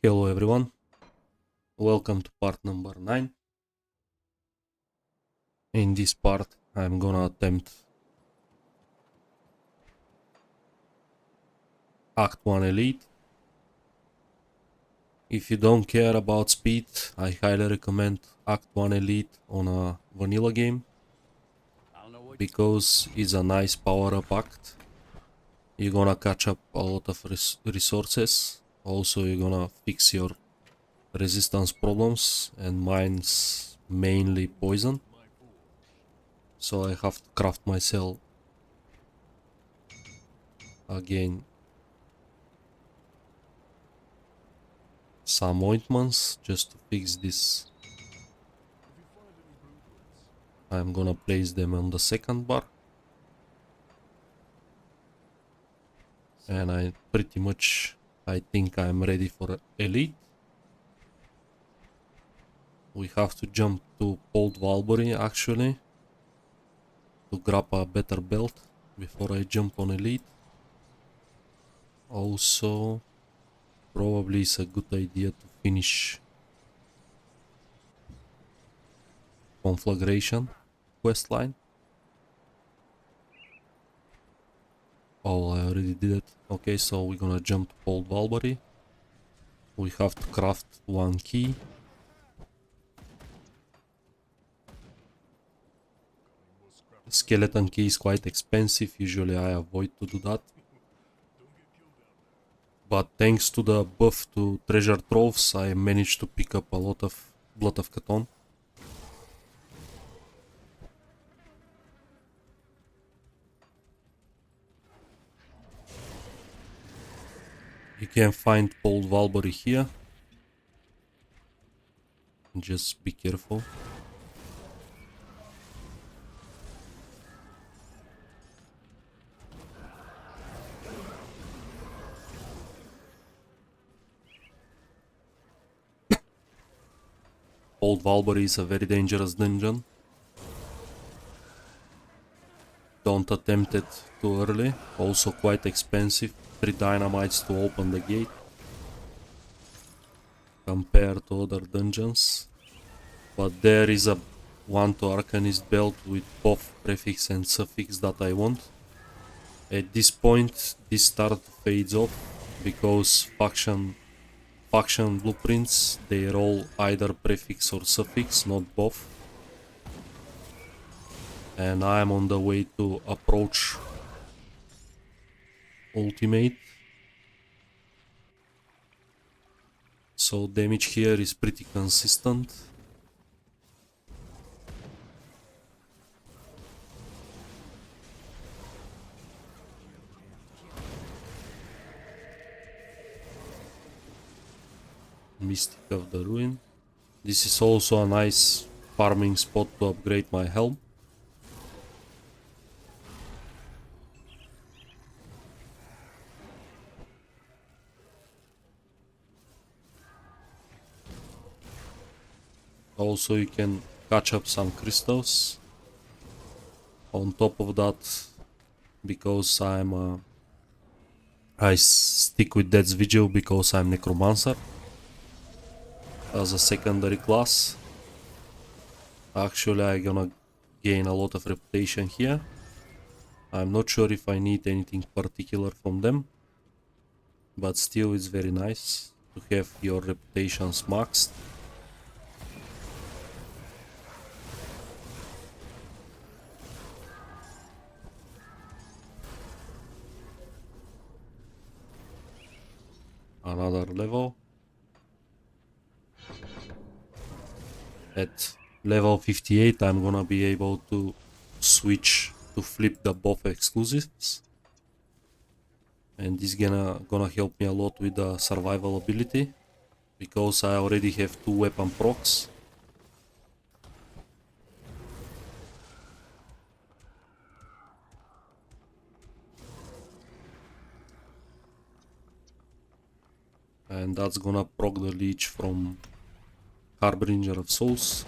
Hello everyone, welcome to part number 9. In this part I'm gonna attempt Act 1 Elite. If you don't care about speed, I highly recommend Act 1 Elite on a vanilla game, because it's a nice power up act. You're gonna catch up a lot of resources, also you're gonna fix your resistance problems, and mine's mainly poison. So I have to craft myself again some ointments just to fix this. I'm gonna place them on the second bar, and I think I'm ready for Elite. We have to jump to Port Valbury actually to grab a better belt before I jump on Elite. Also, probably it's a good idea to finish Conflagration questline. Oh, I already did it. Okay, so we're gonna jump to Port Valbury. We have to craft one key. Skeleton key is quite expensive, usually I avoid to do that. But thanks to the buff to treasure troves, I managed to pick up a lot of Blood of Cthon. You can find Port Valbury here. Just be careful. Port Valbury is a very dangerous dungeon. Don't attempt it too early. Also quite expensive. 3 dynamites to open the gate compared to other dungeons. But there is a 1 to Arcanist belt with both prefix and suffix that I want. At this point, this start fades off because faction blueprints, they roll either prefix or suffix, not both. And I am on the way to approach ultimate. So damage here is pretty consistent. Mystic of the Ruin. This is also a nice farming spot to upgrade my helm. Also you can catch up some crystals. On top of that, because I stick with Death's Vigil because I'm Necromancer as a secondary class. Actually, I'm gonna gain a lot of reputation here. I'm not sure if I need anything particular from them, but still it's very nice to have your reputations maxed. Another level. At level 58 I'm gonna be able to switch to flip the buff exclusives, and this gonna help me a lot with the survival ability because I already have 2 weapon procs. And that's gonna proc the leech from Harbinger of Souls.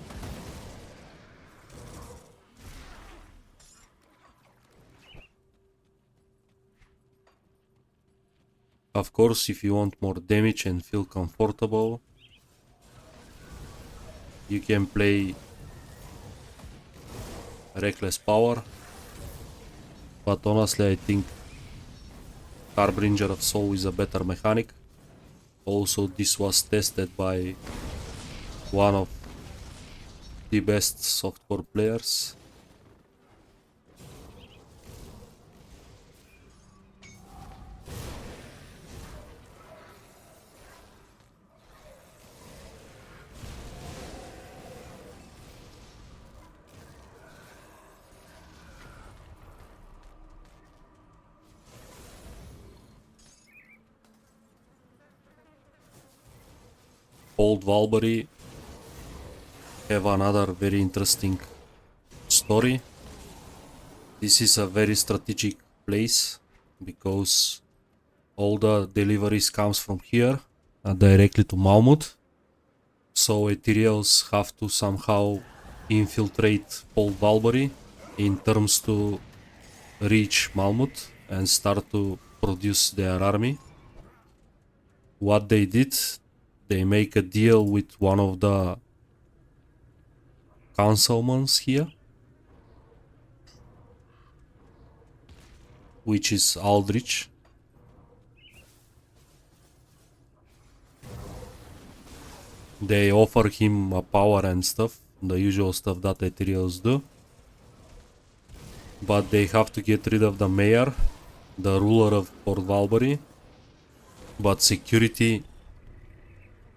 Of course, if you want more damage and feel comfortable, you can play Reckless Power, but honestly I think Harbinger of Soul is a better mechanic. Also, this was tested by one of the best softcore players. Port Valbury have another very interesting story. This is a very strategic place because all the deliveries comes from here directly to Malmut. So Ethereals have to somehow infiltrate Port Valbury in terms to reach Malmut and start to produce their army. What they did, they make a deal with one of the councilmen here, which is Aldrich. They offer him a power and stuff, the usual stuff that Ethereals do. But they have to get rid of the mayor, the ruler of Port Valbury. But security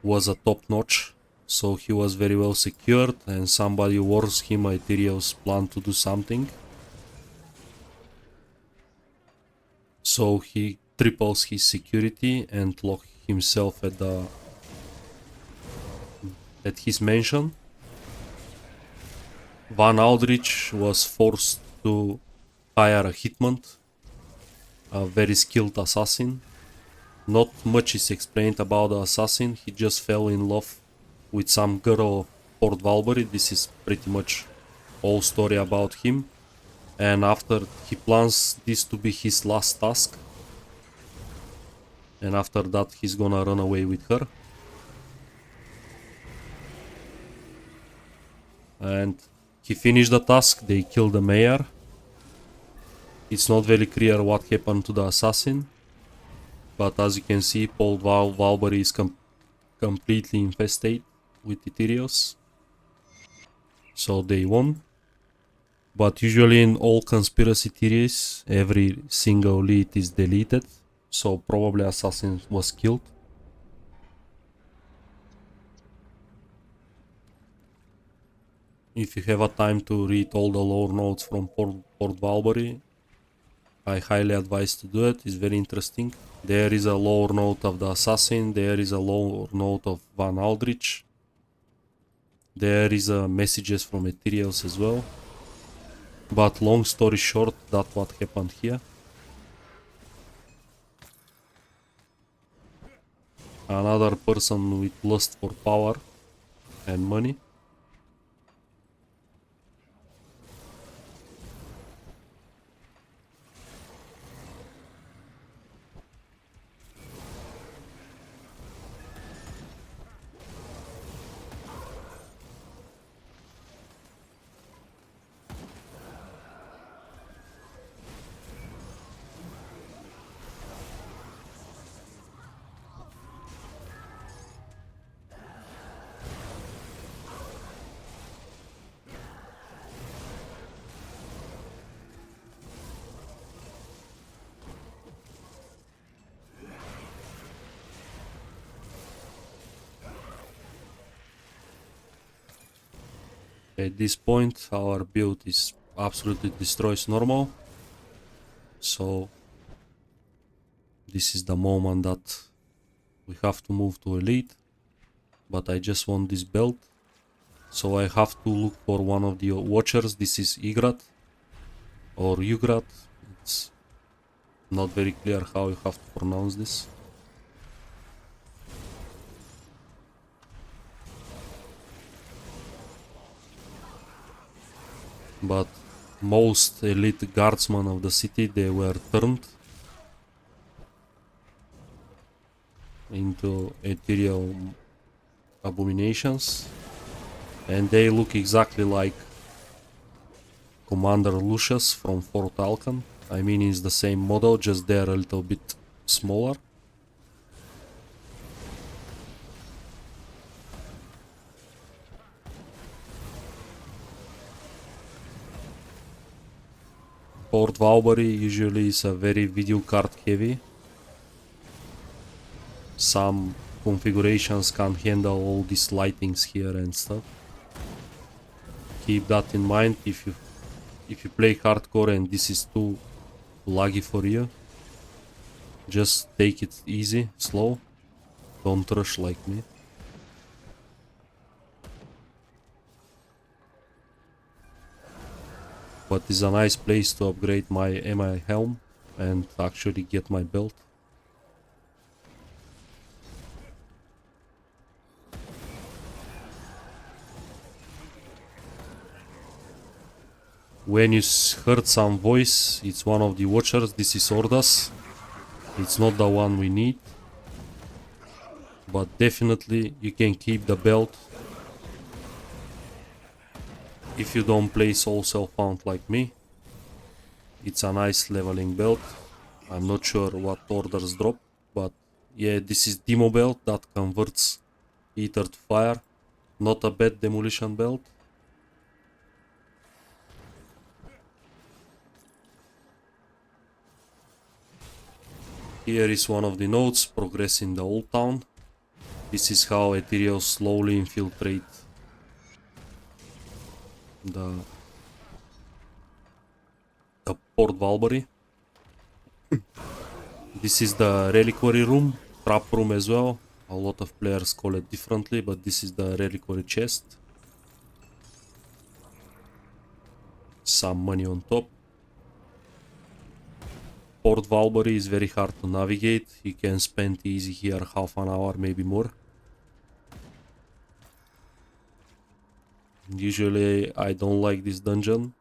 was a top notch, so he was very well secured, and somebody warns him Ethereals plan to do something. So he triples his security and locks himself at his mansion. Van Aldrich was forced to hire a hitman, a very skilled assassin. Not much is explained about the assassin, he just fell in love with some girl of Port Valbury. This is pretty much all story about him. And after he plans this to be his last task. And after that he's gonna run away with her. And he finished the task, they killed the mayor. It's not very clear what happened to the assassin. But as you can see, Port Valbury is completely infested with Ethereals. So they won. But usually in all conspiracy theories, every single lead is deleted. So probably assassin was killed. If you have a time to read all the lore notes from Port Valbury, I highly advise to do it. It's very interesting. There is a lore note of the assassin. There is a lore note of Van Aldrich. There is messages from Ethereals as well. But long story short, that's what happened here. Another person with lust for power and money. At this point our build is absolutely destroys normal. So this is the moment that we have to move to elite. But I just want this belt. So I have to look for one of the watchers. This is Igrat or Ugrat. It's not very clear how you have to pronounce this. But most elite guardsmen of the city, they were turned. into ethereal abominations, and they look exactly like Commander Lucius from Fort Alcan. I mean, it's the same model, just they're a little bit smaller. Port Valbury usually is a very video card heavy. Some configurations can handle all these lightings here and stuff. Keep that in mind if you play hardcore and this is too laggy for you. Just take it easy, slow. Don't rush like me. But it's a nice place to upgrade my MI helm and actually get my belt. When you heard some voice, it's one of the watchers. This is Ordas. It's not the one we need. But definitely you can keep the belt if you don't play Soul Self-Found like me. It's a nice leveling belt. I'm not sure what orders drop, but yeah, this is demo belt that converts ether to fire. Not a bad demolition belt. Here is one of the nodes, progress in the old town. This is how ethereals slowly infiltrate the Port Valbury. This is the reliquary room, trap room as well. A lot of players call it differently, but this is the reliquary chest. Some money on top. Port Valbury is very hard to navigate. You can spend easy here half an hour, maybe more. Usually I don't like this dungeon,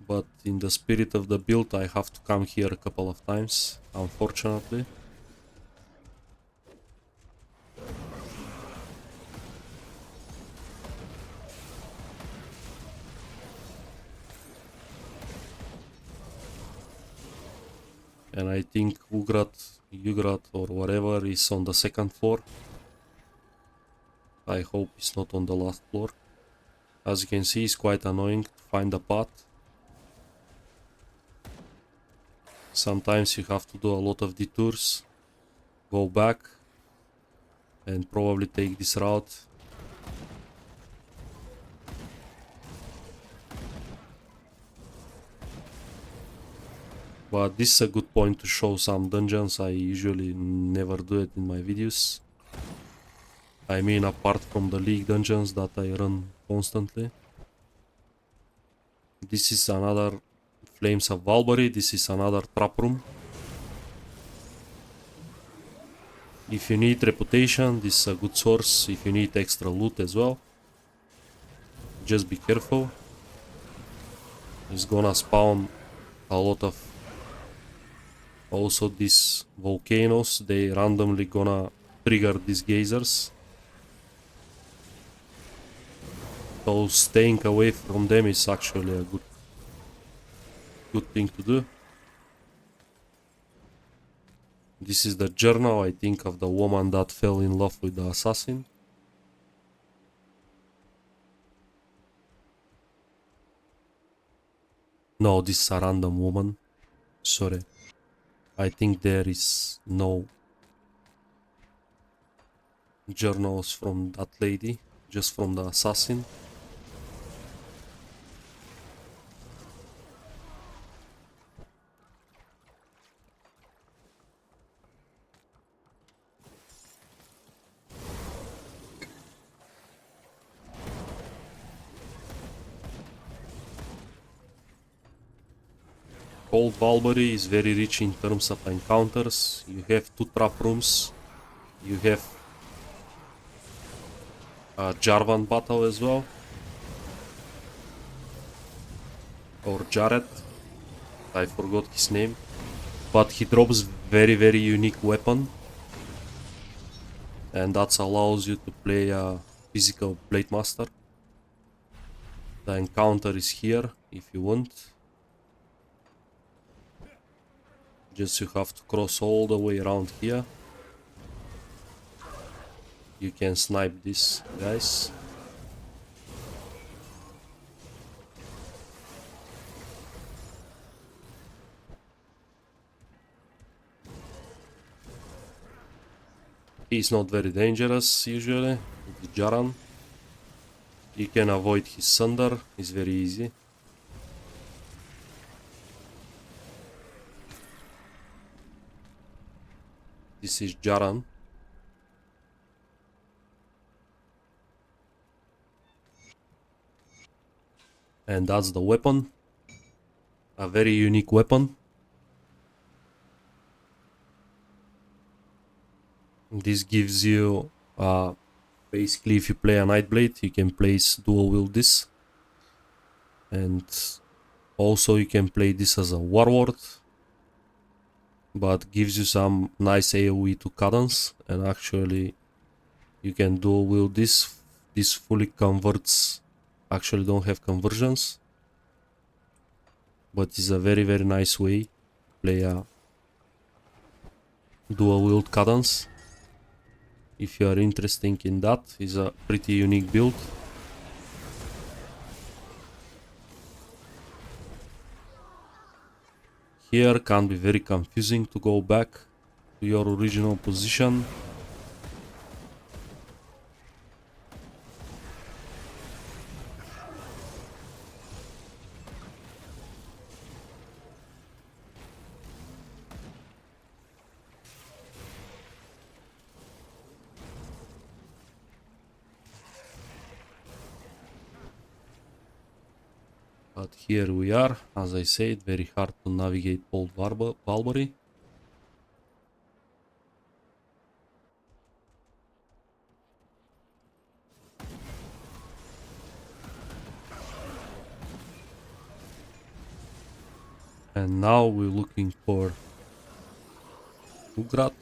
but in the spirit of the build I have to come here a couple of times, unfortunately. And I think Ugrat or whatever is on the second floor. I hope it's not on the last floor. As you can see, it's quite annoying to find the path. Sometimes you have to do a lot of detours, go back, and probably take this route. But this is a good point to show some dungeons. I usually never do it in my videos. I mean, apart from the league dungeons that I run constantly. This is another Flames of Valbury. This is another trap room. If you need reputation, this is a good source. If you need extra loot as well, just be careful. It's gonna spawn a lot of also these volcanoes. They randomly gonna trigger these geysers. So staying away from them is actually a good thing to do. This is the journal, I think, of the woman that fell in love with the assassin. No, this is a random woman. Sorry. I think there is no journals from that lady, just from the assassin. Port Valbury is very rich in terms of encounters. You have 2 trap rooms. You have a Jarvan battle as well. Or Jared. I forgot his name. but he drops very unique weapon, and that allows you to play a physical blade master. The encounter is here if you want. Just you have to cross all the way around here. You can snipe these guys. He's not very dangerous usually, the Jaran. You can avoid his thunder, it's very easy. This is Jaran. And that's the weapon. A very unique weapon. This gives you basically, if you play a Nightblade, you can place dual wield this, and also you can play this as a warlord, but gives you some nice AoE to cadence, and actually you can dual wield this. This fully converts, actually don't have conversions, but it's a very nice way to play a dual wield cadence. If you are interested in that, it's a pretty unique build. Here can be very confusing to go back to your original position. But here we are, as I said, very hard to navigate Port Valbury. And now we're looking for Ugrad.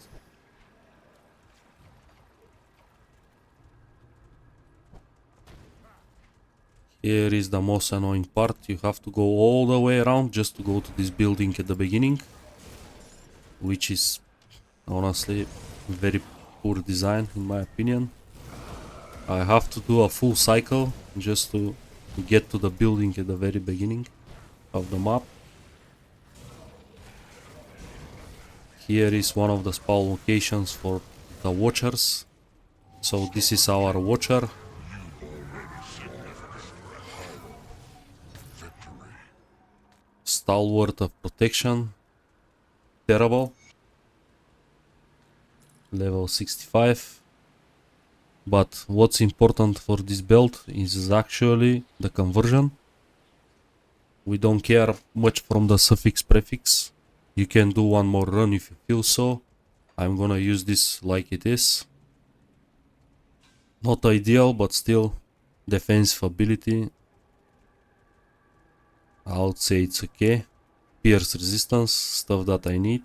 Here is the most annoying part. You have to go all the way around just to go to this building at the beginning, which is honestly very poor design in my opinion. I have to do a full cycle just to get to the building at the very beginning of the map. Here is one of the spawn locations for the watchers. So this is our watcher. Stalwart of protection. Terrible. Level 65. But what's important for this build is actually the conversion. We don't care much from the suffix prefix. You can do one more run if you feel so. I'm gonna use this like it is. Not ideal, but still defensive ability. I would say it's okay. Pierce resistance, stuff that I need.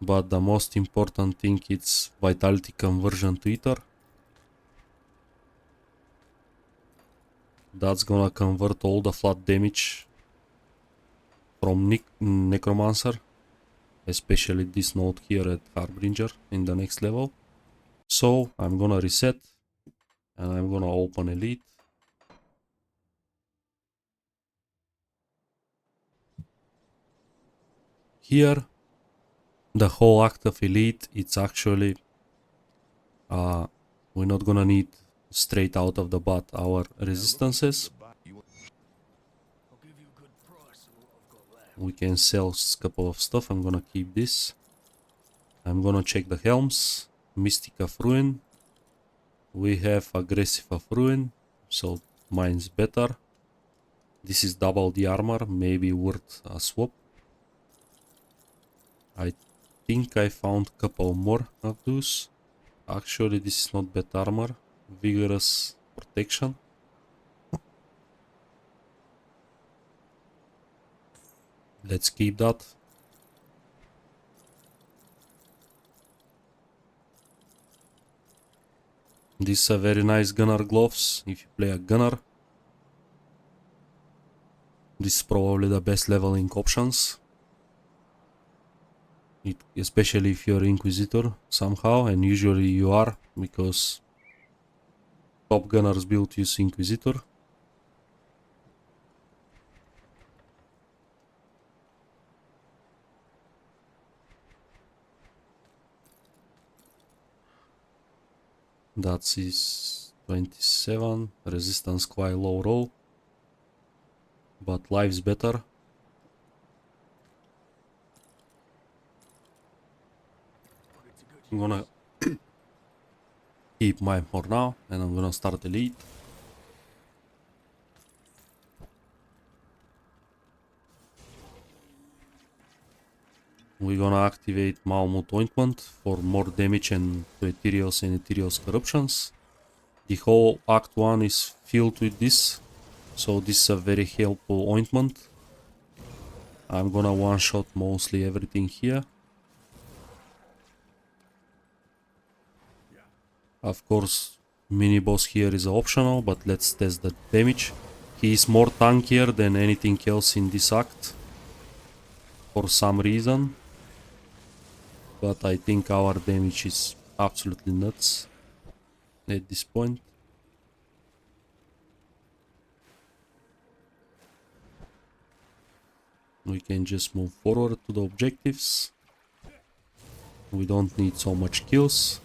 But the most important thing is vitality conversion to ether. That's gonna convert all the flat damage from Necromancer, especially this node here at Harbinger in the next level. So I'm gonna reset and I'm gonna open Elite. Here, the whole act of Elite, it's actually, we're not gonna need straight out of the bat our resistances. We can sell a couple of stuff. I'm gonna keep this. I'm gonna check the helms. Mystic of Ruin. We have Aggressive of Ruin, so mine's better. This is double the armor, maybe worth a swap. I think I found a couple more of those. Actually, this is not bad armor. Vigorous protection. Let's keep that. These are very nice gunner gloves if you play a gunner. This is probably the best leveling options. Especially if you're Inquisitor somehow, and usually you are, because top gunners build use Inquisitor. That is 27, resistance quite low roll, but life's better. I'm gonna keep mine for now, and I'm gonna start elite. We're gonna activate Malmut Ointment for more damage and to Ethereals and Ethereals corruptions. The whole Act 1 is filled with this, so this is a very helpful ointment. I'm gonna one-shot mostly everything here. Of course, mini-boss here is optional, but let's test the damage. He is more tankier than anything else in this act, for some reason. But I think our damage is absolutely nuts at this point. We can just move forward to the objectives. We don't need so much kills.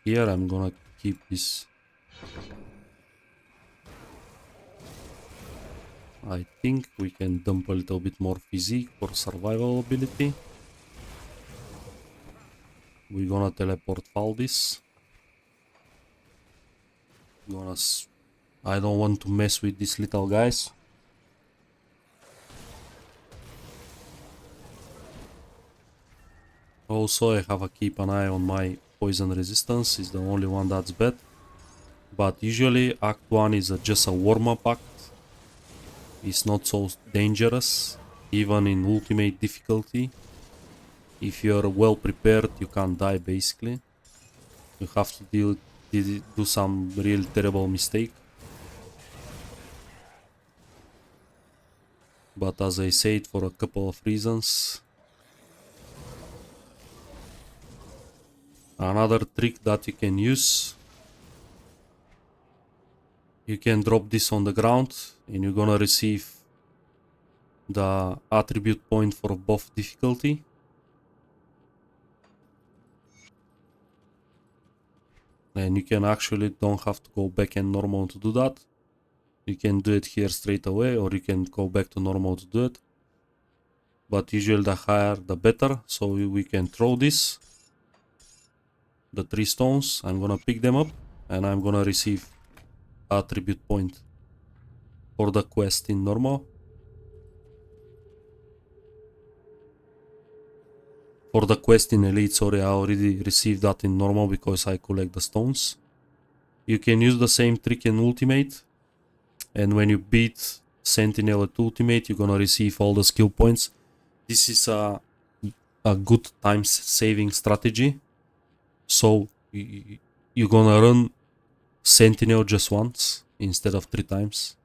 Here I'm gonna keep this. I think we can dump a little bit more physique for survival ability. We're gonna teleport Valdis. I don't want to mess with these little guys. Also, I have to keep an eye on my poison resistance. It's the only one that's bad. But usually Act 1 is just a warm-up act. It's not so dangerous, even in ultimate difficulty. If you're well prepared, you can't die basically. You have to do some real terrible mistake. But as I said, for a couple of reasons. Another trick that you can use. You can drop this on the ground and you're gonna receive the attribute point for buff difficulty. And you can actually don't have to go back and normal to do that. You can do it here straight away, or you can go back to normal to do it. But usually the higher the better, so we can throw this. The 3 stones, I'm gonna pick them up and I'm gonna receive attribute point for the quest in normal. For the quest in elite, sorry, I already received that in normal because I collect the stones. You can use the same trick in ultimate, and when you beat Sentinel at ultimate, you're gonna receive all the skill points. This is a good time saving strategy. So you're gonna run Sentinel just once instead of 3 times.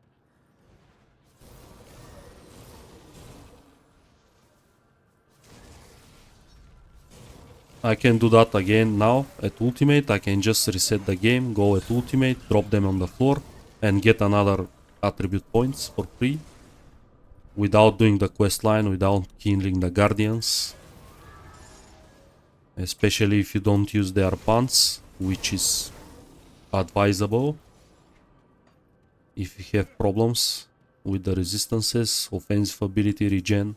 I can do that again now at ultimate. I can just reset the game, go at ultimate, drop them on the floor and get another attribute points for free without doing the quest line, without killing the guardians. Especially if you don't use their pants, which is advisable if you have problems with the resistances, offensive ability, regen.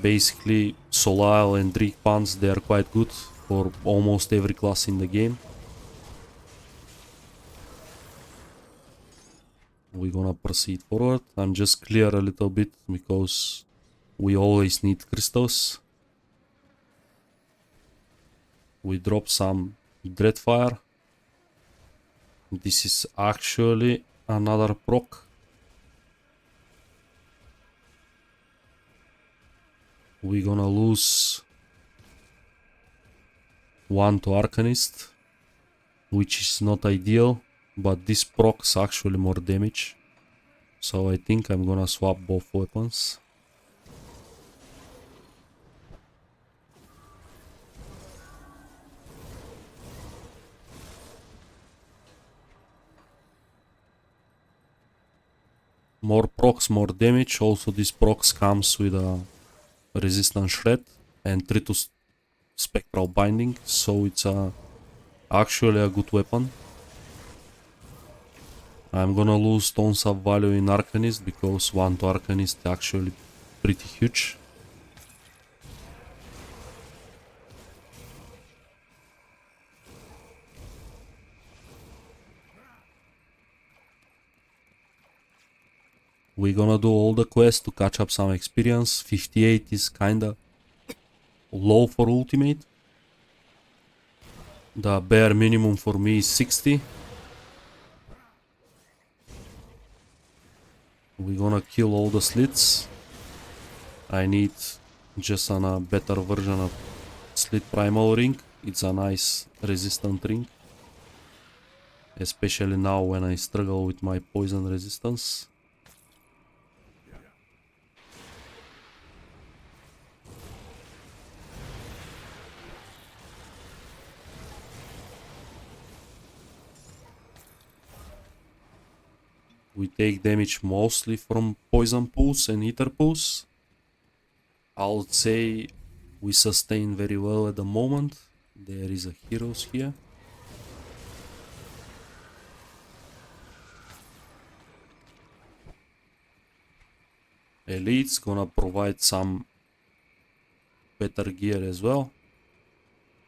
Basically, Solar and Dreek pants, they are quite good for almost every class in the game. We're gonna proceed forward. I'm just clear a little bit because we always need crystals. We drop some Dreadfire. This is actually another proc. We're gonna lose 1 to Arcanist, which is not ideal, but this procs actually more damage. So I think I'm gonna swap both weapons. More procs, more damage. Also this procs comes with a resistance shred and 3 to spectral binding, so it's actually a good weapon. I'm gonna lose tons of value in Arcanist because 1 to Arcanist is actually pretty huge. We're gonna do all the quests to catch up some experience. 58 is kinda low for ultimate. The bare minimum for me is 60. We're gonna kill all the slits. I need just a better version of Slit Primal Ring. It's a nice resistant ring. Especially now when I struggle with my poison resistance. We take damage mostly from poison pools and ether pools. I would say we sustain very well at the moment. There is a heroes here. Elite's gonna provide some better gear as well.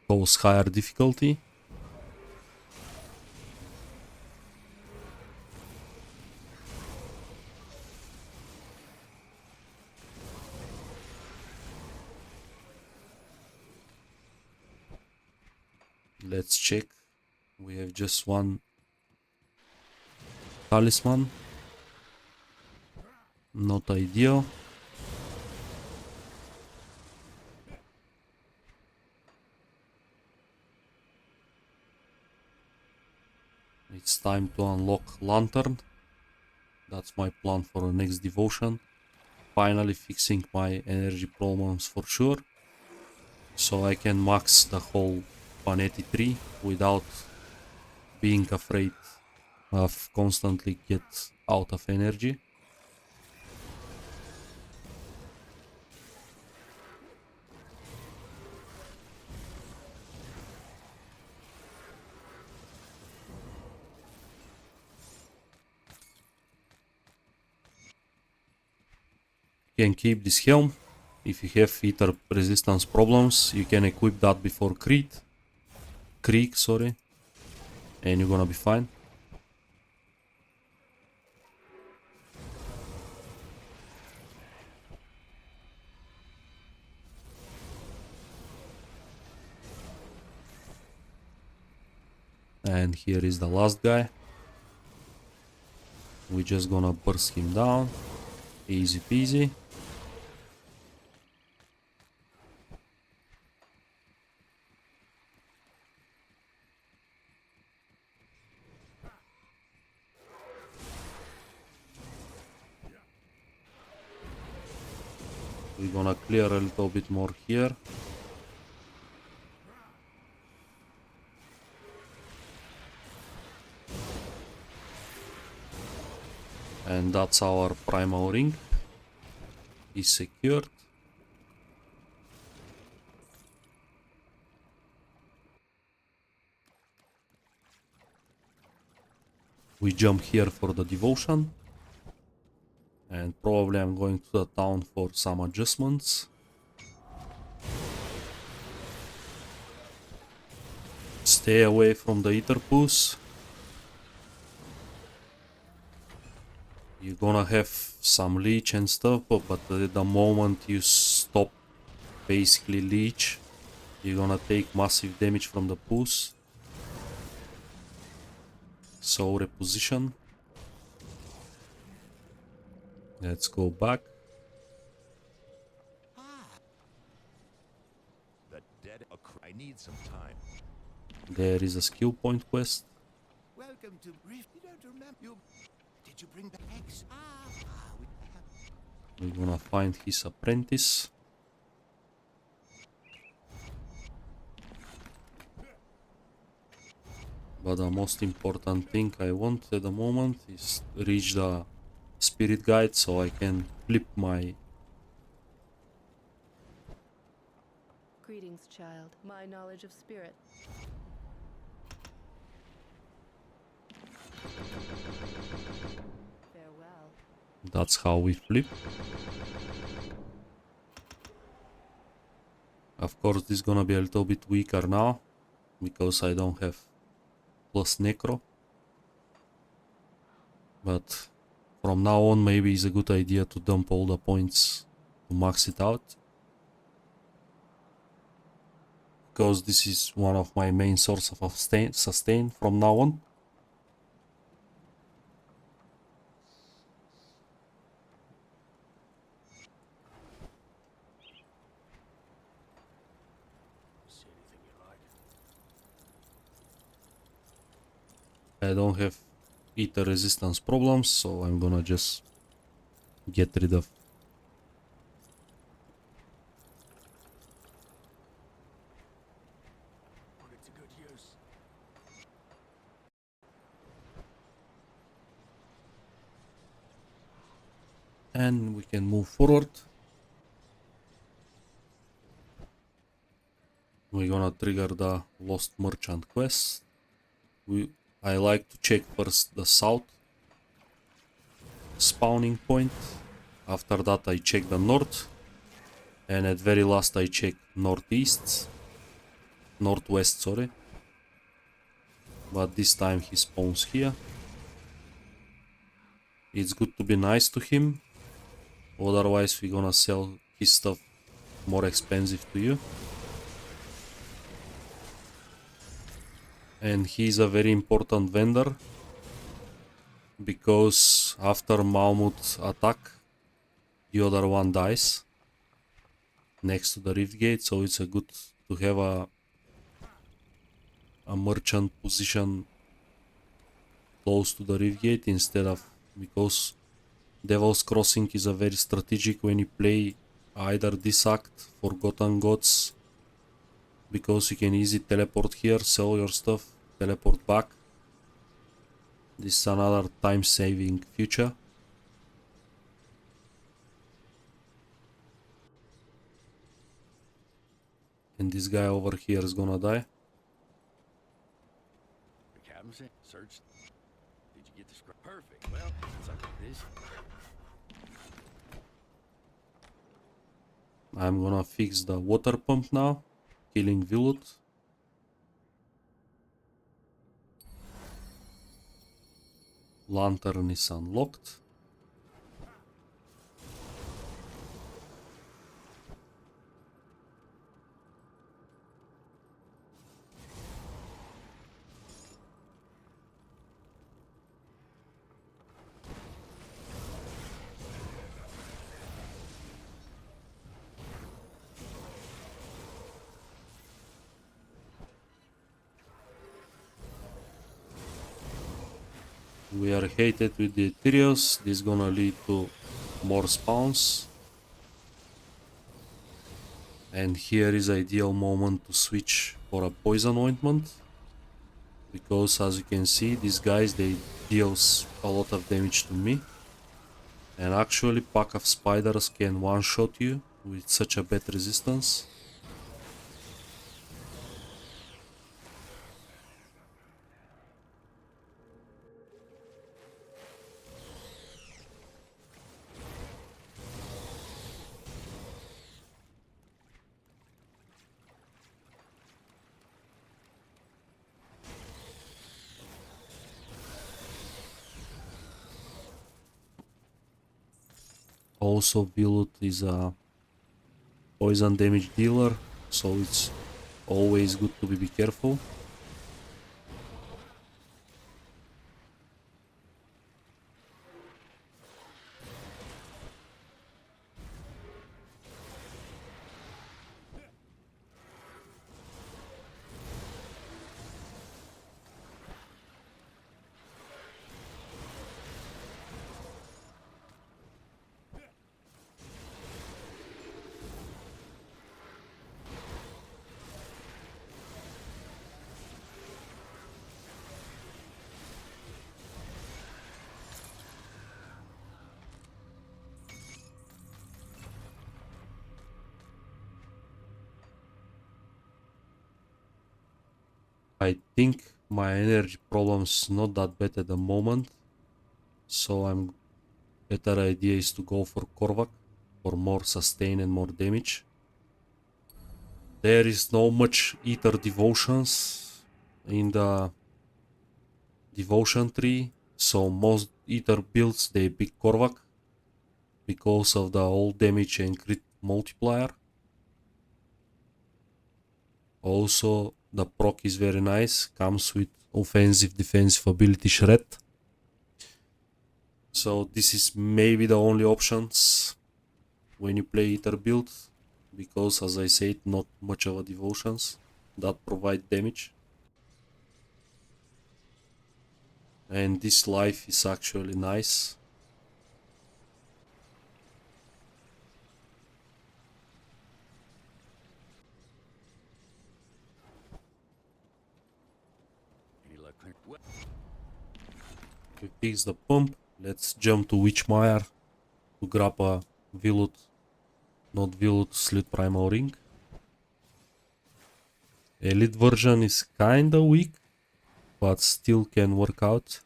Goes higher difficulty. Let's check. We have just one talisman. Not ideal. It's time to unlock Lantern. That's my plan for the next devotion. Finally fixing my energy problems for sure. So I can max the whole 183 without being afraid of constantly get out of energy. You can keep this helm. If you have ether resistance problems, you can equip that before Creek, sorry, and you're gonna be fine. And here is the last guy. We're just gonna burst him down. Easy peasy. We're gonna clear a little bit more here. And that's our primal ring. Is secured. We jump here for the devotion. And probably I'm going to the town for some adjustments. Stay away from the ether pools. You're gonna have some leech and stuff, but at the moment you stop basically leech, you're gonna take massive damage from the pools. So reposition. Let's go back. The dead. I need some time. There is a skill point quest. Welcome to Brief. You don't remember you? Did you bring back eggs? We're gonna find his apprentice. But the most important thing I want at the moment is reach the spirit guide so I can flip my... Greetings, child. My knowledge of spirit. Farewell. That's how we flip. Of course, this is gonna be a little bit weaker now because I don't have plus necro. But from now on, maybe it's a good idea to dump all the points to max it out. Because this is one of my main sources of sustain from now on. I don't have ether resistance problems, so I'm gonna just get rid of. Put it to good use. And we can move forward. We're gonna trigger the Lost Merchant quest. I like to check first the south spawning point. After that I check the north. And at very last I check northwest, sorry. But this time he spawns here. It's good to be nice to him. Otherwise we're gonna sell his stuff more expensive to you. And he's a very important vendor. Because after Mammut attack, the other one dies. Next to the rift gate, so it's a good to have a merchant position close to the rift gate instead of, because Devil's Crossing is a very strategic when you play either this act, Forgotten Gods, because you can easily teleport here, sell your stuff, teleport back. This is another time-saving feature. And this guy over here is gonna die. The captain said, search. Did you get the script? Perfect. Well, since I did this. I'm gonna fix the water pump now, killing Villut. Lantern is unlocked. We are hated with the Ethereals. This is gonna lead to more spawns. And here is ideal moment to switch for a poison ointment. Because as you can see, these guys, they deals a lot of damage to me. And actually pack of spiders can one-shot you with such a bad resistance. Also, Villut is a poison damage dealer, so it's always good to be careful. I think my energy problem's not that bad at the moment, so I'm better idea is to go for Korvac for more sustain and more damage. There is no much ether devotions in the devotion tree, so most ether builds they pick Korvac because of the old damage and crit multiplier. Also, the proc is very nice, comes with offensive defensive ability shred. So this is maybe the only options when you play ether build, because as I said, not much of a devotions that provide damage. And this life is actually nice. Any luck clear? What? We fix the pump. Let's jump to Witchmire to grab a Vilut, not Vilut, Slit Primal Ring. Elite version is kinda weak, but still can work out.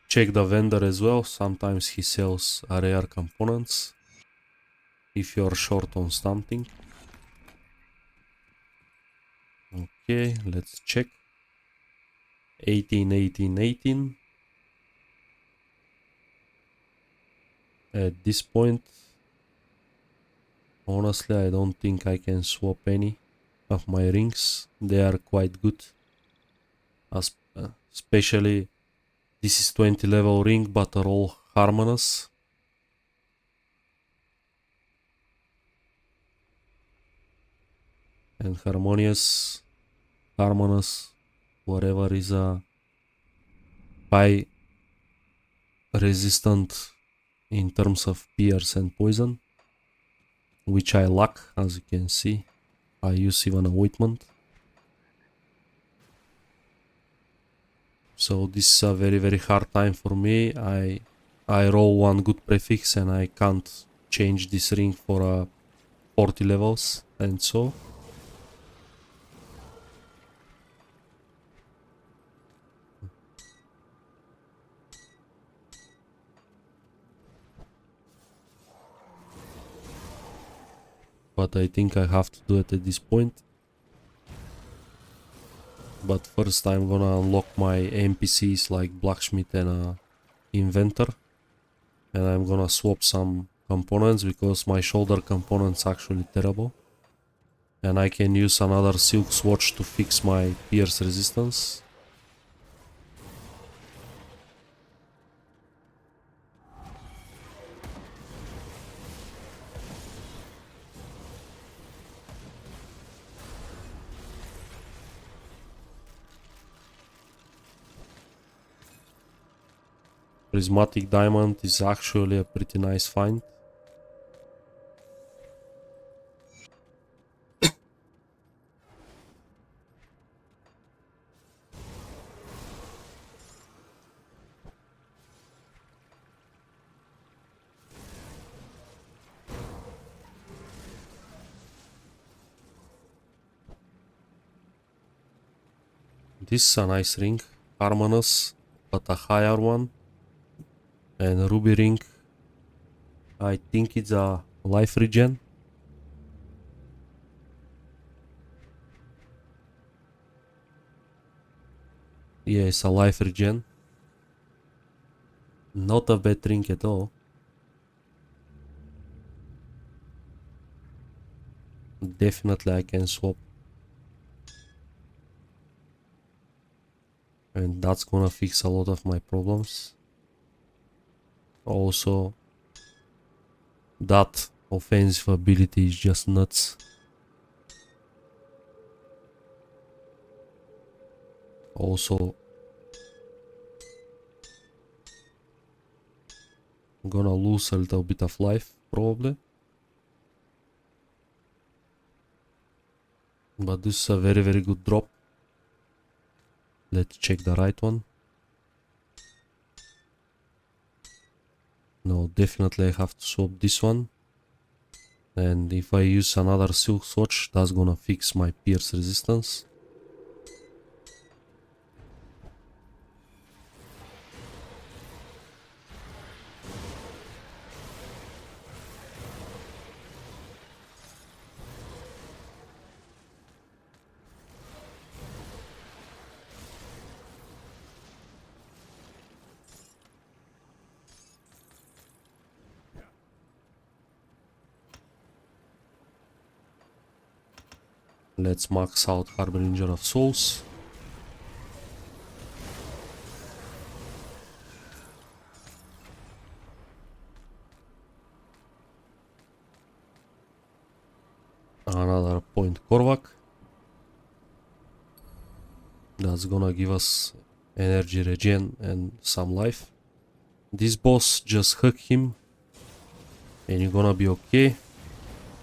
Check the vendor as well, sometimes he sells rare components if you're short on something. Okay, let's check. 18, 18, 18. At this point, honestly, I don't think I can swap any of my rings. They are quite good. Especially, this is 20 level ring, but are all harmonious. And harmonious, whatever is a high resistant in terms of pierce and poison, which I lack, as you can see. I use even a ointment. So this is a very very hard time for me. I roll one good prefix and I can't change this ring for 40 levels and so. But I think I have to do it at this point. But first I'm gonna unlock my NPCs like Blacksmith and Inventor. And I'm gonna swap some components because my shoulder component's actually terrible. And I can use another Silk Swatch to fix my pierce resistance. Prismatic Diamond is actually a pretty nice find. This is a nice ring, harmonious, but a higher one. And ruby ring, I think it's a life regen. Yeah, it's a life regen. Not a bad ring at all. Definitely I can swap. And that's gonna fix a lot of my problems. Also, that offensive ability is just nuts. Also, I'm gonna lose a little bit of life, probably. But this is a very very good drop. Let's check the right one. No, definitely I have to swap this one. And if I use another silk swatch, that's gonna fix my pierce resistance. Let's max out Harbinger of Souls. Another point Korvac. That's gonna give us energy regen and some life. This boss, just hug him and you're gonna be okay.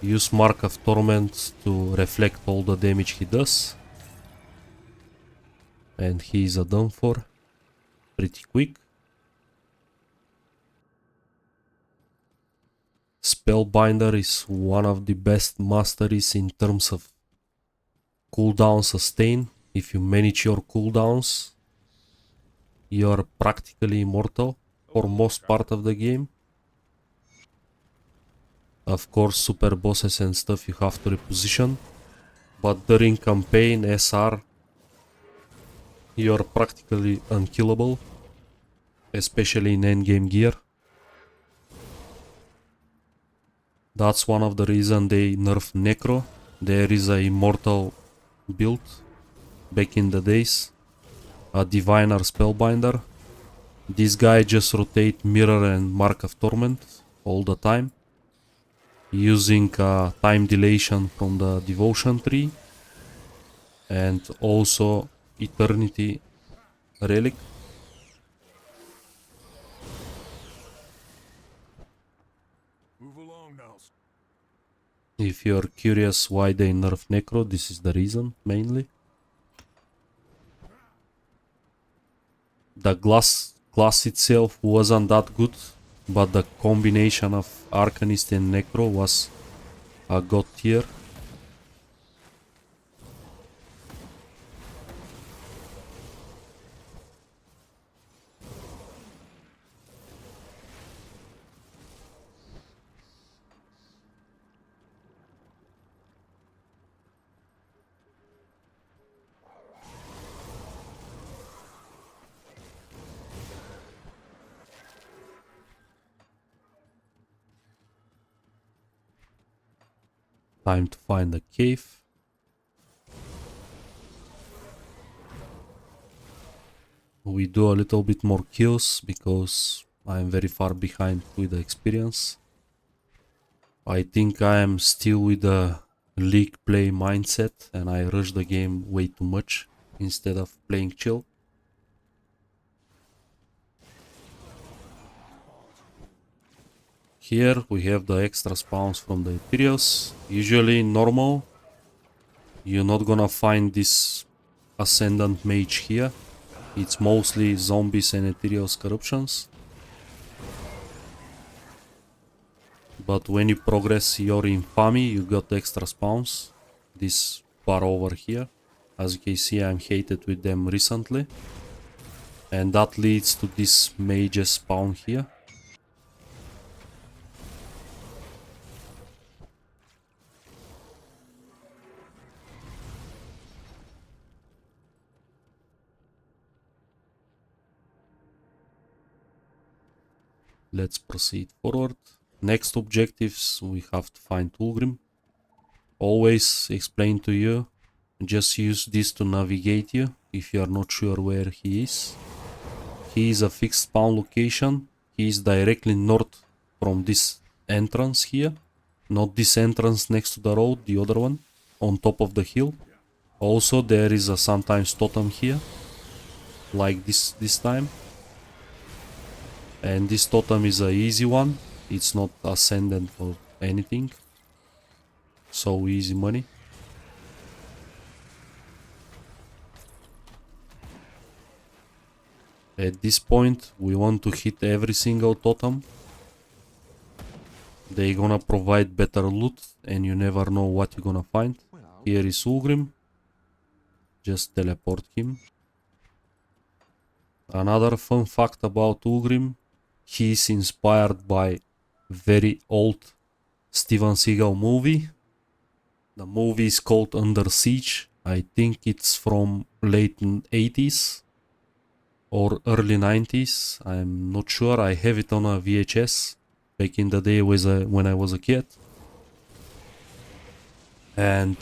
Use Mark of Torment to reflect all the damage he does. And he is done for pretty quick. Spellbinder is one of the best masteries in terms of cooldown sustain. If you manage your cooldowns, you're practically immortal for most part of the game. Of course, super bosses and stuff you have to reposition, but during campaign SR you're practically unkillable, especially in endgame gear. That's one of the reasons they nerf Necro. There is a immortal build back in the days, a Diviner Spellbinder. This guy just rotate Mirror and Mark of Torment all the time, using a time dilation from the Devotion tree and also Eternity Relic. Move along now. If you're curious why they nerf Necro, this is the reason mainly. The class itself wasn't that good, but the combination of Arcanist and Necro was a god tier. Time to find a cave. We do a little bit more kills because I'm very far behind with the experience. I think I am still with the league play mindset and I rush the game way too much instead of playing chill. Here we have the extra spawns from the Ethereals. Usually in normal, you're not gonna find this Ascendant Mage here. It's mostly zombies and Ethereals corruptions. But when you progress your infamy, you got extra spawns. This bar over here. As you can see, I'm hated with them recently. And that leads to this mage spawn here. Let's proceed forward. Next objectives, we have to find Ulgrim. Always explain to you, just use this to navigate you if you are not sure where he is. He is a fixed spawn location. He is directly north from this entrance here. Not this entrance next to the road, the other one, on top of the hill. Also there is a sometimes totem here, like this time. And this totem is a easy one. It's not ascendant or anything. So easy money. At this point we want to hit every single totem. They gonna provide better loot and you never know what you're gonna find. Here is Ulgrim. Just teleport him. Another fun fact about Ulgrim, he is inspired by very old Steven Seagal movie. The movie is called Under Siege. I think it's from late 80s or early 90s. I'm not sure. I have it on a VHS back in the day when I was a kid. And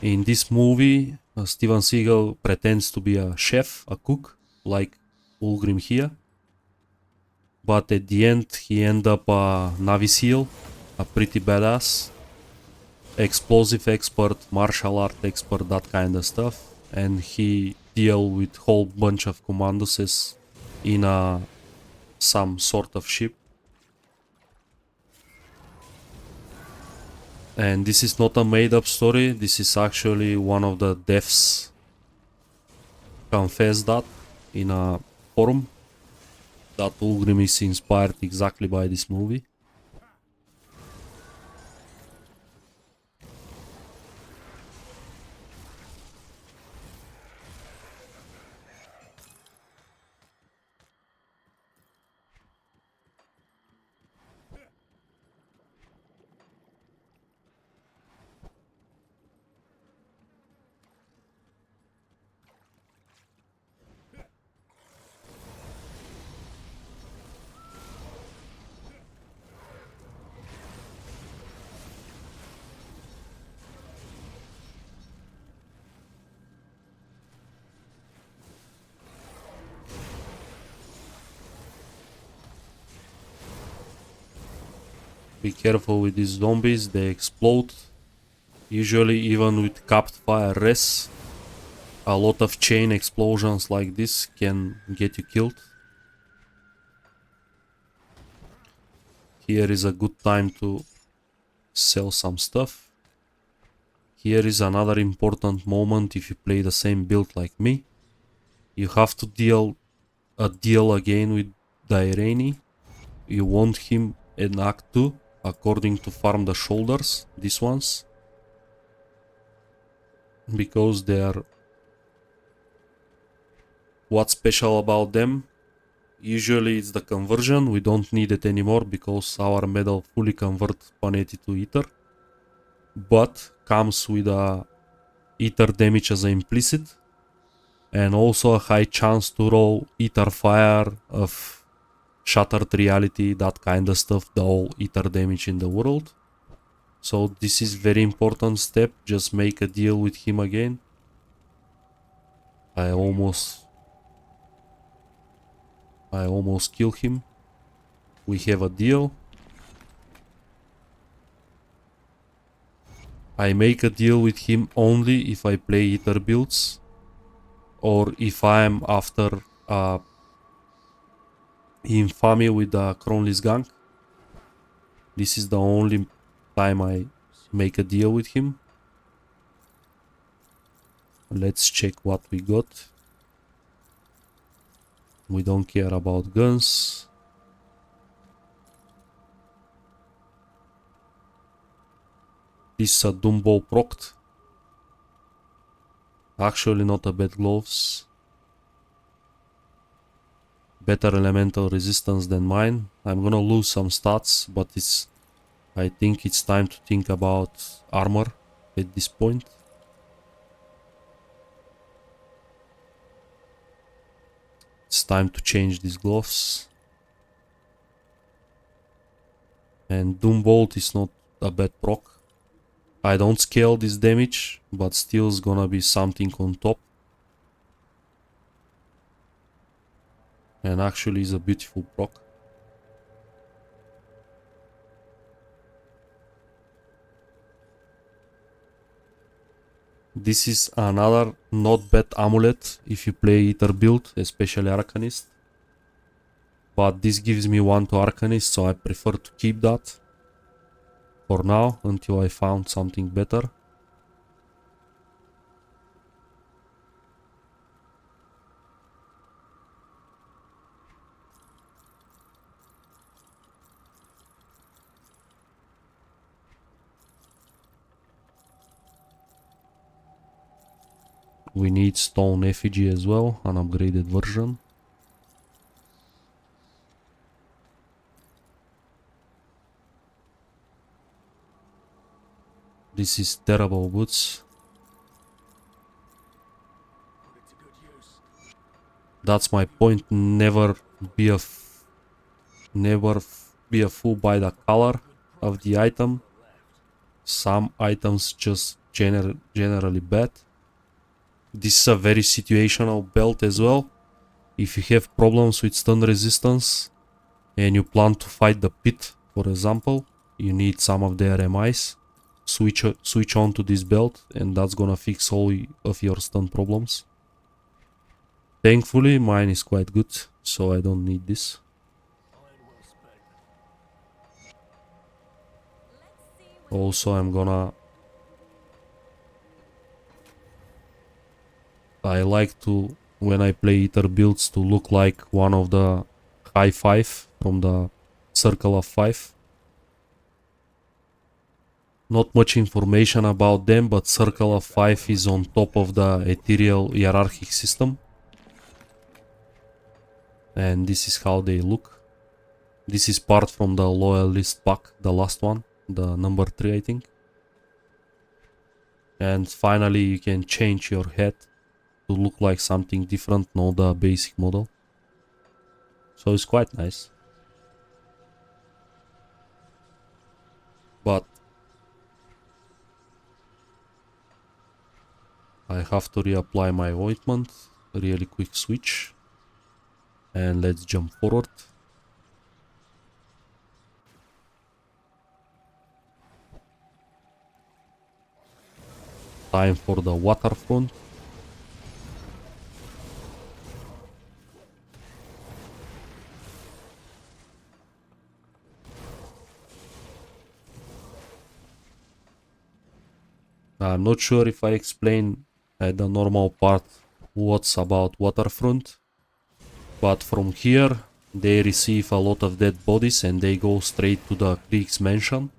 in this movie, Steven Seagal pretends to be a chef, a cook, like Ulgrim here. But at the end, he end up a Navy SEAL, a pretty badass, explosive expert, martial art expert, that kind of stuff. And he deal with whole bunch of commandos in some sort of ship. And this is not a made-up story. This is actually one of the devs confessed that in a forum, that Ulgrim is inspired exactly by this movie. Be careful with these zombies, they explode. Usually even with capped fire res, a lot of chain explosions like this can get you killed. Here is a good time to sell some stuff. Here is another important moment if you play the same build like me. You have to deal a deal again with Daireni. You want him in Act 2 according to Farm the Shoulders, these ones. Because they are... What's special about them? Usually it's the conversion. We don't need it anymore because our medal fully converts Panetti to Ether. But comes with a Ether damage as an implicit. And also a high chance to roll Ether Fire of Shattered Reality, that kind of stuff, the all Ether damage in the world. So this is very important step. Just make a deal with him again. I almost kill him. We have a deal. I make a deal with him only if I play Ether builds or if I am after Infamy with the Kronlis gang. This is the only time I make a deal with him. Let's check what we got. We don't care about guns. This is a Dumbo proct. Actually not a bad gloves. Better elemental resistance than mine. I'm gonna lose some stats, but I think it's time to think about armor at this point. It's time to change these gloves. And Doombolt is not a bad proc. I don't scale this damage, but still is gonna be something on top. And actually is a beautiful proc. This is another not bad amulet if you play Ether build, especially Arcanist. But this gives me 1 to Arcanist, so I prefer to keep that for now until I found something better. We need stone effigy as well, an upgraded version. This is terrible boots. Put it to good use. That's my point. Never be a fool by the color of the item. Some items just generally bad. This is a very situational belt as well. If you have problems with stun resistance and you plan to fight the pit, for example, you need some of the RMIs. Switch on to this belt, and that's gonna fix all of your stun problems. Thankfully, mine is quite good, so I don't need this. Also, I like to, when I play Ether builds, to look like one of the high five from the circle of five. Not much information about them, but circle of five is on top of the ethereal hierarchic system. And this is how they look. This is part from the loyalist pack, the last one, the number 3, I think. And finally, you can change your head to look like something different, not the basic model. So it's quite nice. But I have to reapply my ointment. Really quick switch. And let's jump forward. Time for the waterfront. I'm not sure if I explained at the normal part what's about waterfront, but from here they receive a lot of dead bodies and they go straight to the Krieg's mansion.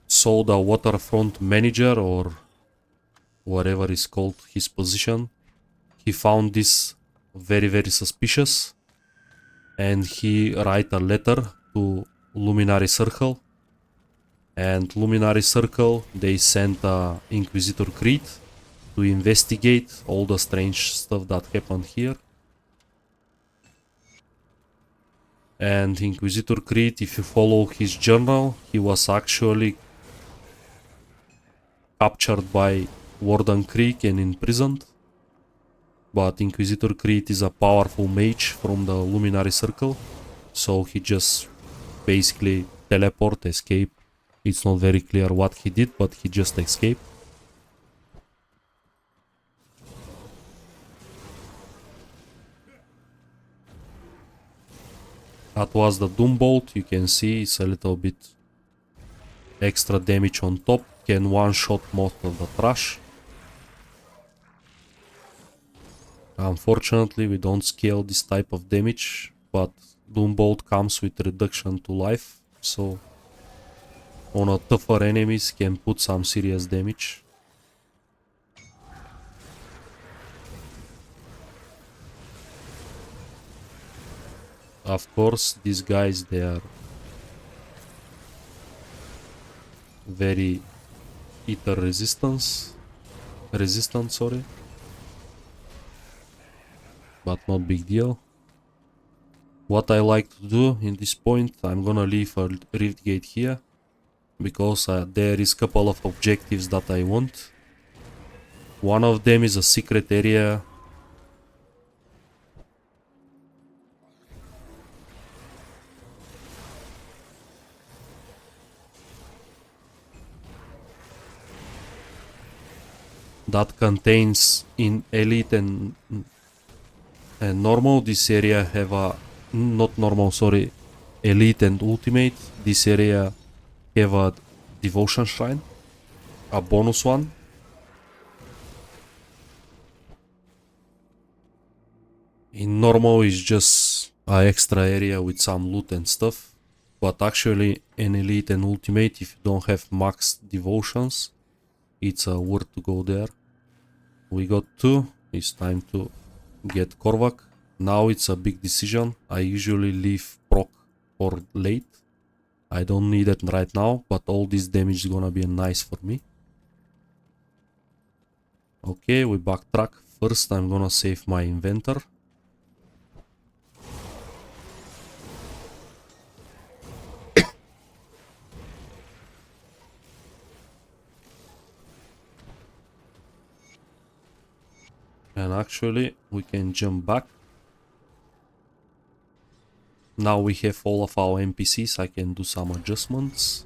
So the waterfront manager, or whatever is called his position, he found this very suspicious, and he write a letter to Luminary Circle. And Luminary Circle, they sent Inquisitor Creed to investigate all the strange stuff that happened here. And Inquisitor Creed, if you follow his journal, he was actually captured by Warden Krieg and imprisoned. But Inquisitor Creed is a powerful mage from the Luminary Circle, so he just basically escape. It's not very clear what he did, but he just escaped. That was the Doom Bolt. You can see it's a little bit extra damage on top. Can one-shot most of the trash. Unfortunately, we don't scale this type of damage, but Doom Bolt comes with reduction to life, so on a tougher enemies can put some serious damage. Of course, these guys, they are very ether resistant, sorry, but not big deal. What I like to do in this point, I'm gonna leave a rift gate here, because there is a couple of objectives that I want. One of them is a secret area that contains in elite and normal. This area have a not normal, sorry, elite and ultimate. This area have a devotion shrine, a bonus one. In normal is just an extra area with some loot and stuff, but actually in elite and ultimate, if you don't have max devotions, it's worth to go there. We got 2. It's time to get Korvac. Now it's a big decision. I usually leave proc for late. I don't need it right now, but all this damage is gonna be nice for me. Okay, we backtrack. First, I'm gonna save my inventor. And actually, we can jump back. Now we have all of our NPCs. I can do some adjustments.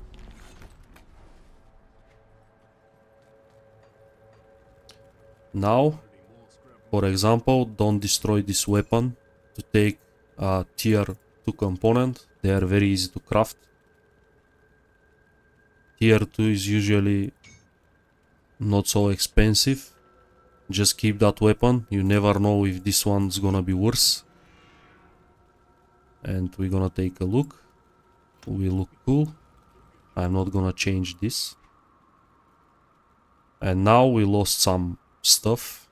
Now, for example, don't destroy this weapon to take a tier 2 component. They are very easy to craft. Tier 2 is usually not so expensive. Just keep that weapon. You never know if this one's gonna be worse. And we're gonna take a look. We look cool. I'm not gonna change this. And now we lost some stuff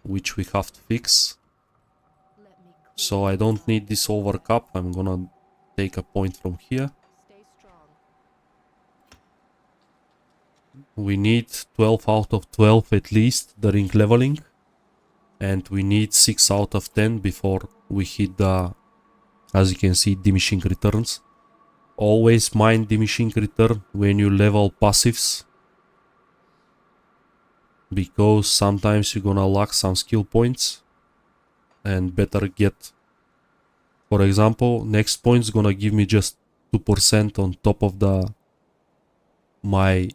which we have to fix. So I don't need this overcap. I'm gonna take a point from here. Stay strong. We need 12 out of 12 at least during leveling. And we need 6 out of 10 before we hit the, as you can see, diminishing returns. Always mind diminishing return when you level passives. Because sometimes you're gonna lack some skill points. And better get, for example, next point's gonna give me just 2% on top of my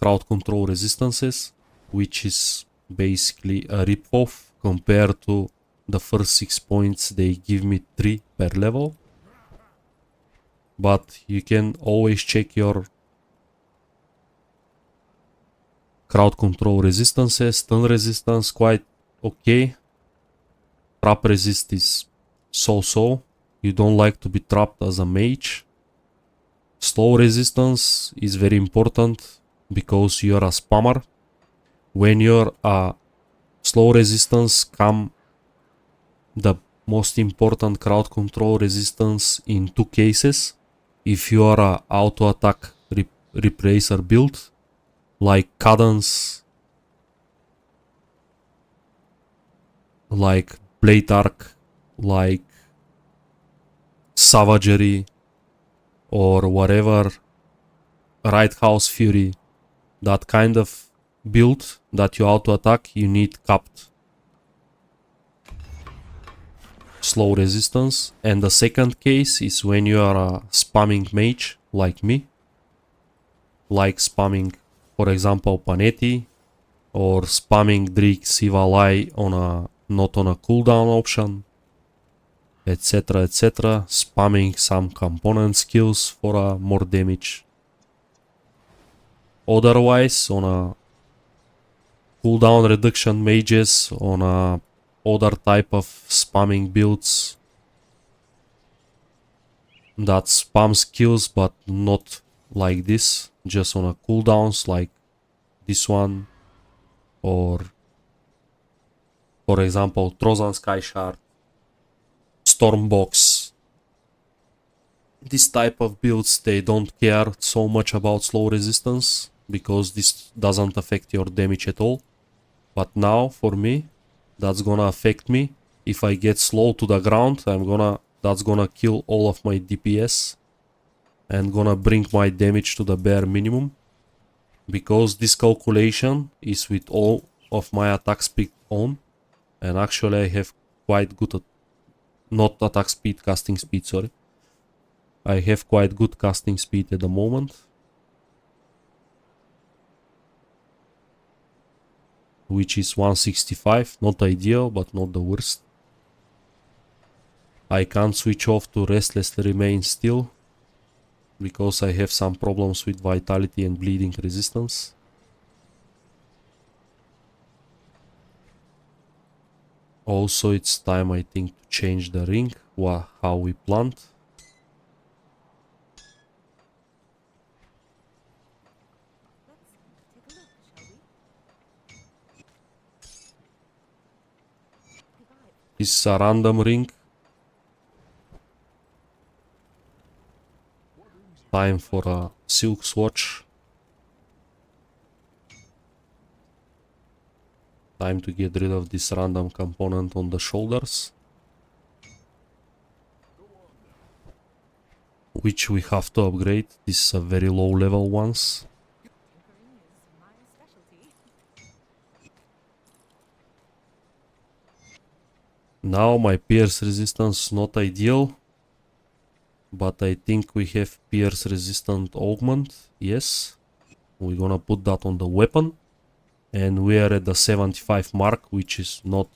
crowd control resistances, which is basically a rip-off compared to the first 6 points. They give me 3 per level. But you can always check your crowd control resistances. Stun resistance quite okay. Trap resist is so-so. You don't like to be trapped as a mage. Slow resistance is very important because you're a spammer. When you're a slow resistance, come the most important crowd control resistance in 2 cases. If you are a auto attack replacer build, like Cadence, like Blade Arc, like Savagery, or whatever, Right House Fury, that kind of build that you auto attack, you need capped slow resistance. And the second case is when you are a spamming mage like me, like spamming, for example, Panetti, or spamming Drick Sivalai on a not on a cooldown option, etc, etc, spamming some component skills for more damage. Otherwise, on a cooldown reduction mages, on a other type of spamming builds that spam skills but not like this, just on a cooldowns like this one, or for example Trozan Sky Shard, Stormbox. This type of builds, they don't care so much about slow resistance because this doesn't affect your damage at all. But now for me, that's gonna affect me. If I get slow to the ground, that's gonna kill all of my DPS and gonna bring my damage to the bare minimum, because this calculation is with all of my attack speed on, and actually I have quite good not attack speed, casting speed, sorry. I have quite good casting speed at the moment, which is 165, not ideal, but not the worst. I can't switch off to Restless Remain still, because I have some problems with vitality and bleeding resistance. Also, it's time, I think, to change the ring, how we plant. This is a random ring. Time for a silk swatch. Time to get rid of this random component on the shoulders, which we have to upgrade. This is a very low level ones. Now my pierce resistance not ideal, but I think we have pierce resistant augment. Yes, we're gonna put that on the weapon, and we are at the 75 mark, which is not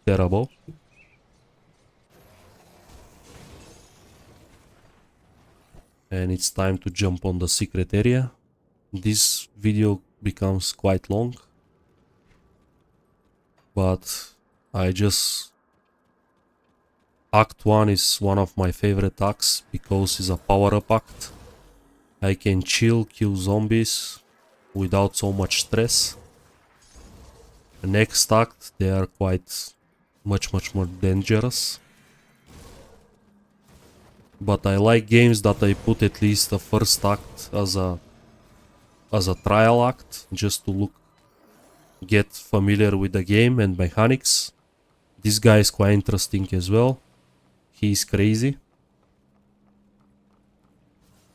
terrible. And it's time to jump on the secret area. This video becomes quite long, but Act 1 is one of my favorite acts because it's a power-up act. I can chill, kill zombies without so much stress. The next act, they are quite much more dangerous. But I like games that I put at least the first act as a trial act, just to get familiar with the game and mechanics. This guy is quite interesting as well. He's crazy.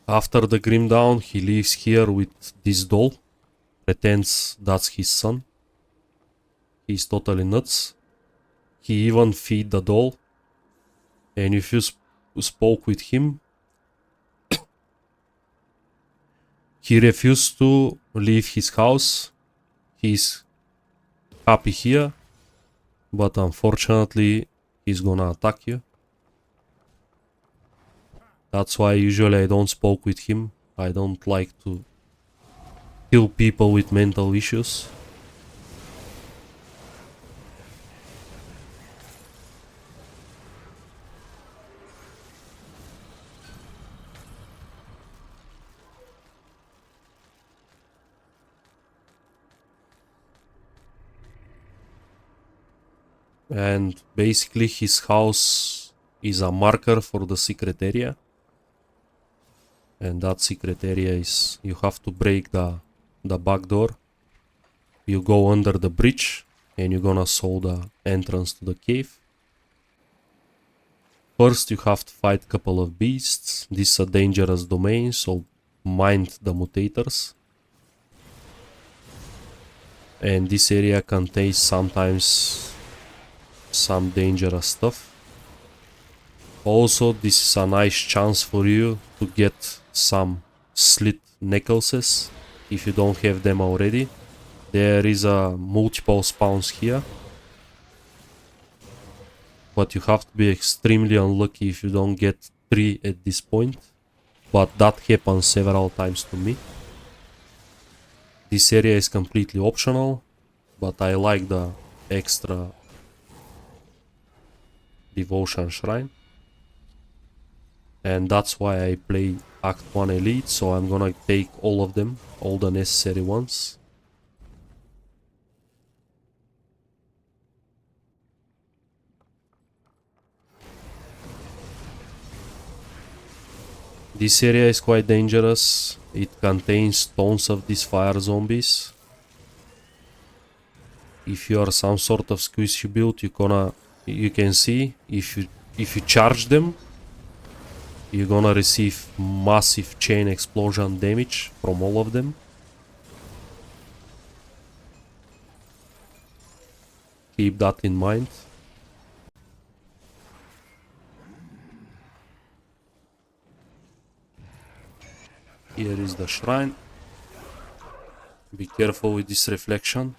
After the Grim Down, he lives here with this doll. Pretends that's his son. He's totally nuts. He even feed the doll. And if you spoke with him, he refused to leave his house. He's happy here, but unfortunately he's gonna attack you. That's why usually I don't spoke with him. I don't like to kill people with mental issues. And basically his house is a marker for the secret area. And that secret area is, you have to break the back door. You go under the bridge and you're gonna solve the entrance to the cave. First you have to fight a couple of beasts. This is a dangerous domain, so mind the mutators. And this area contains sometimes some dangerous stuff. Also, this is a nice chance for you to get some slit necklaces if you don't have them already. There is a multiple spawns here, but you have to be extremely unlucky if you don't get 3 at this point. But that happens several times to me. This area is completely optional, but I like the extra devotion shrine. And that's why I play Act 1 Elite, so I'm gonna take all of them, all the necessary ones. This area is quite dangerous. It contains tons of these fire zombies. If you are some sort of squishy build, you can see if you charge them, you're gonna receive massive chain explosion damage from all of them. Keep that in mind. Here is the shrine. Be careful with this reflection.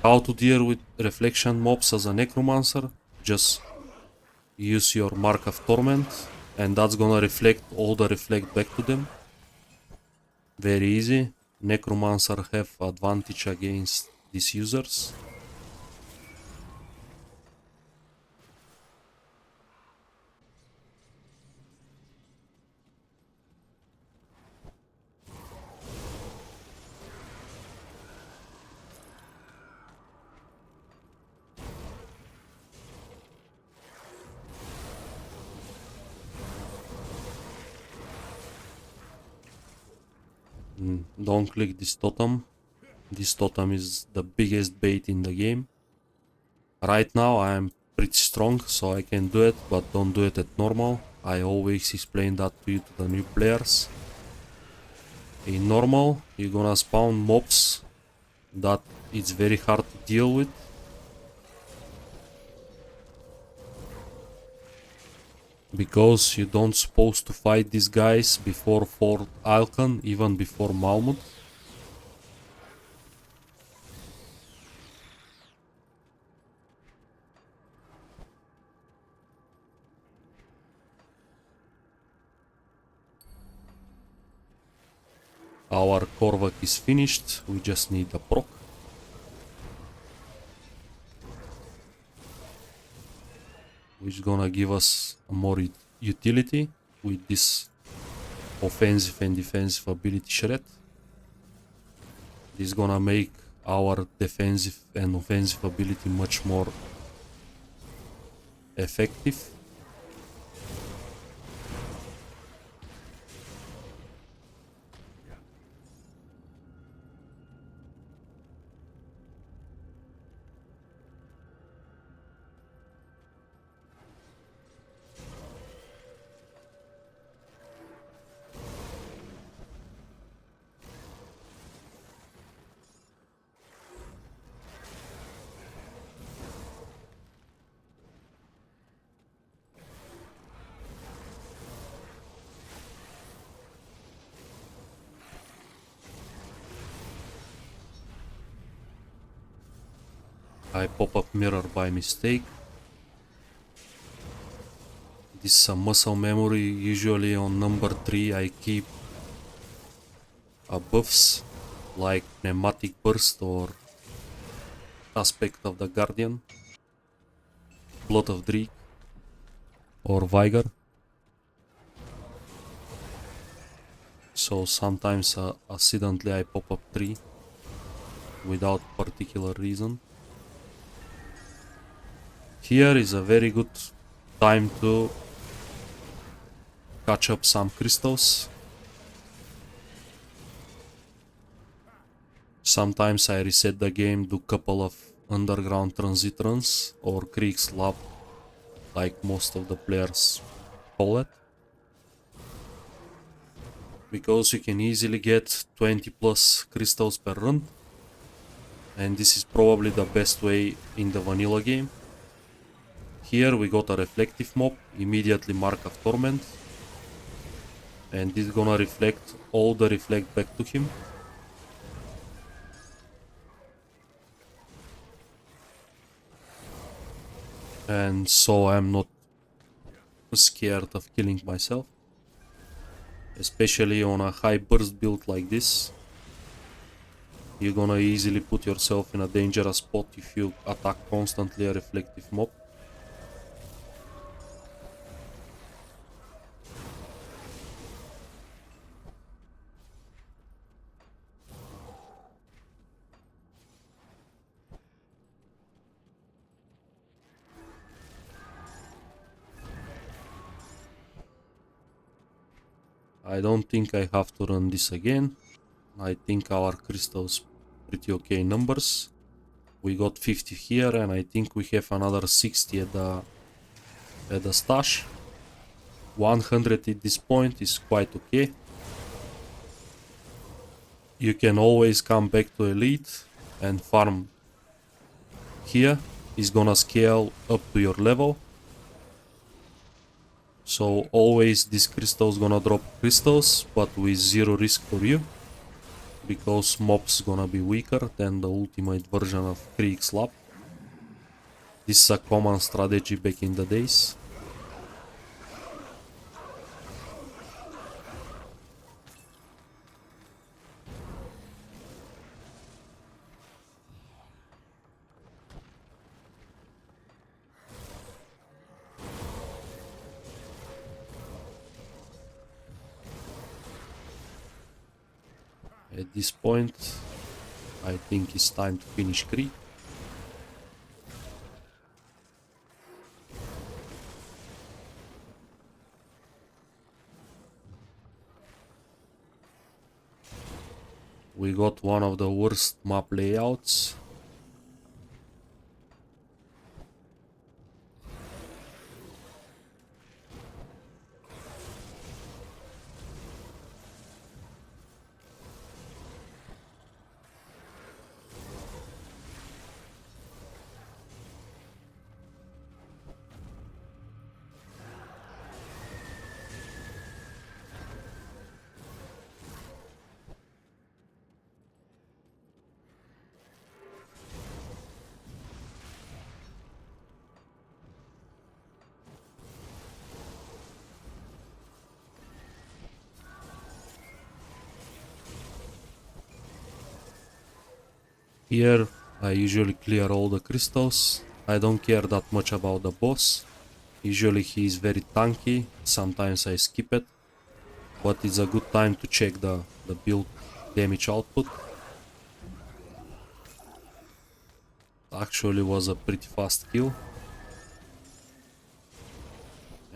How to deal with reflection mobs as a necromancer? Just use your Mark of Torment, and that's gonna reflect all the reflect back to them. Very easy. Necromancer have advantage against these users. Don't click this totem. This totem is the biggest bait in the game. Right now I am pretty strong, so I can do it, but don't do it at normal. I always explain that to you, to the new players. In normal, you're gonna spawn mobs that it's very hard to deal with. Because you don't supposed to fight these guys before Fort Alcon, even before Malmut. Our Korvak is finished, we just need a proc. Which gonna give us more utility with this offensive and defensive ability shred. This gonna make our defensive and offensive ability much more effective. I pop up mirror by mistake. This is a muscle memory. Usually on number 3 I keep buffs like pneumatic burst or aspect of the guardian, blood of Drake or Vigor. So sometimes accidentally I pop up 3 without particular reason. Here is a very good time to catch up some crystals. Sometimes I reset the game, do couple of underground transit runs or creek slab like most of the players call it. Because you can easily get 20 plus crystals per run. And this is probably the best way in the vanilla game. Here we got a reflective mob, immediately mark of torment. And this is gonna reflect all the reflect back to him. And so I'm not scared of killing myself. Especially on a high burst build like this. You're gonna easily put yourself in a dangerous spot if you attack constantly a reflective mob. I don't think I have to run this again. I think our crystals pretty okay numbers. We got 50 here and I think we have another 60 at the stash. 100 at this point is quite okay. You can always come back to elite and farm here. Is gonna scale up to your level. So always this crystal's gonna drop crystals, but with zero risk for you. Because mob's gonna be weaker than the ultimate version of Creek Slab. This is a common strategy back in the days. At this point, I think it's time to finish Creek. We got one of the worst map layouts. Here I usually clear all the crystals. I don't care that much about the boss. Usually he is very tanky, sometimes I skip it. But it's a good time to check the build damage output. Actually was a pretty fast kill.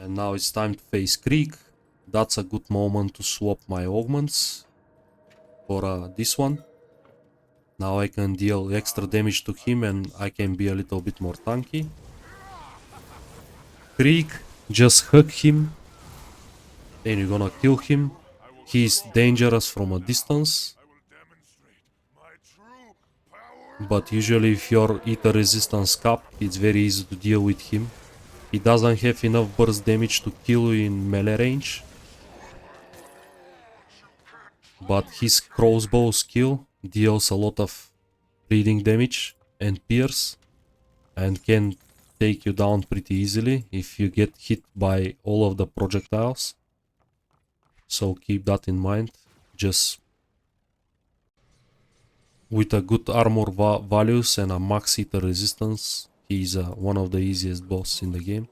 And now it's time to face Krieg. That's a good moment to swap my augments for this one. Now I can deal extra damage to him and I can be a little bit more tanky. Krieg, just hug him and you're gonna kill him. He's dangerous from a distance. But usually if you're ether resistance cap, it's very easy to deal with him. He doesn't have enough burst damage to kill you in melee range. But his crossbow skill deals a lot of bleeding damage and pierce and can take you down pretty easily if you get hit by all of the projectiles. So keep that in mind. Just with a good armor values and a max ether resistance, he's one of the easiest boss in the game.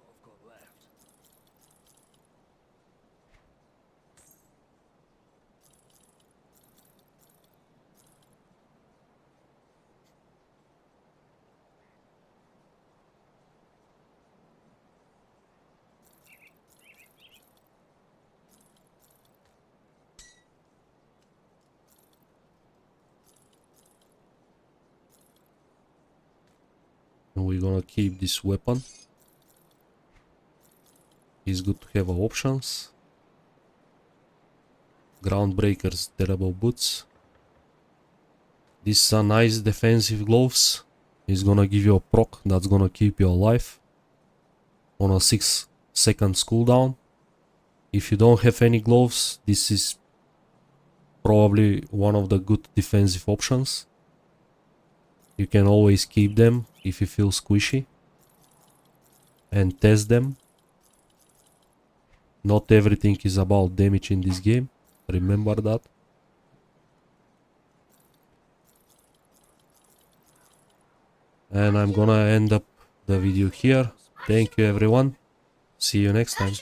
And we're gonna keep this weapon. It's good to have options. Groundbreakers, terrible boots. This is a nice defensive gloves. It's gonna give you a proc that's gonna keep you alive on a 6-second cooldown. If you don't have any gloves, this is probably one of the good defensive options. You can always keep them if you feel squishy and test them. Not everything is about damage in this game, remember that. And I'm gonna end up the video here. Thank you everyone. See you next time.